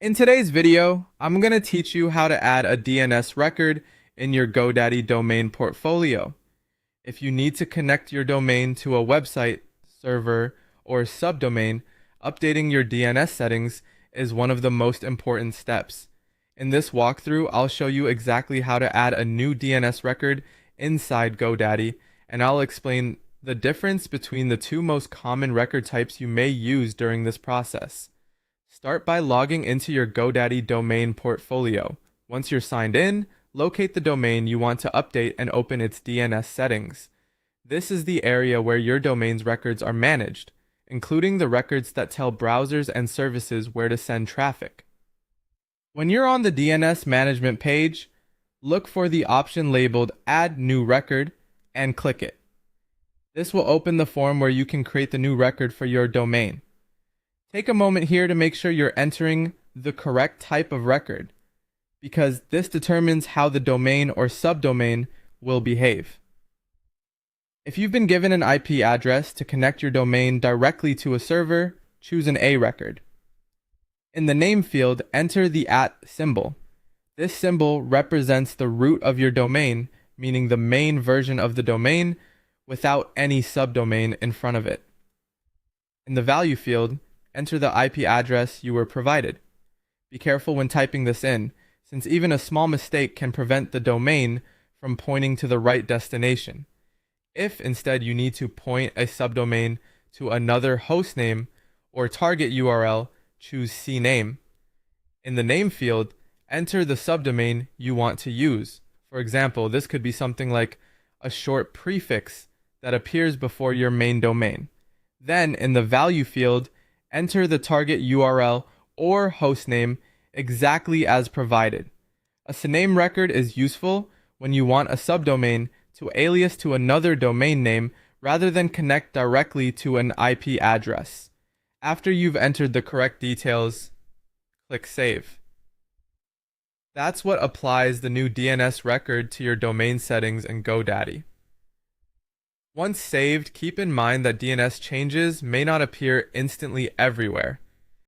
In today's video, I'm going to teach you how to add a DNS record in your GoDaddy domain portfolio. If you need to connect your domain to a website, server, or subdomain, updating your DNS settings is one of the most important steps. In this walkthrough, I'll show you exactly how to add a new DNS record inside GoDaddy, and I'll explain the difference between the two most common record types you may use during this process. Start by logging into your GoDaddy domain portfolio. Once you're signed in, locate the domain you want to update and open its DNS settings. This is the area where your domain's records are managed, including the records that tell browsers and services where to send traffic. When you're on the DNS management page, look for the option labeled Add New Record and click it. This will open the form where you can create the new record for your domain. Take a moment here to make sure you're entering the correct type of record, because this determines how the domain or subdomain will behave. If you've been given an IP address to connect your domain directly to a server, choose an A record. In the name field, enter the @ symbol. This symbol represents the root of your domain, meaning the main version of the domain without any subdomain in front of it. In the value field, enter the IP address you were provided. Be careful when typing this in, since even a small mistake can prevent the domain from pointing to the right destination. If instead you need to point a subdomain to another hostname or target URL, choose CNAME. In the name field, enter the subdomain you want to use. For example, this could be something like a short prefix that appears before your main domain. Then, in the value field, enter the target URL or hostname exactly as provided. A CNAME record is useful when you want a subdomain to alias to another domain name rather than connect directly to an IP address. After you've entered the correct details, click Save. That's what applies the new DNS record to your domain settings in GoDaddy. Once saved, keep in mind that DNS changes may not appear instantly everywhere.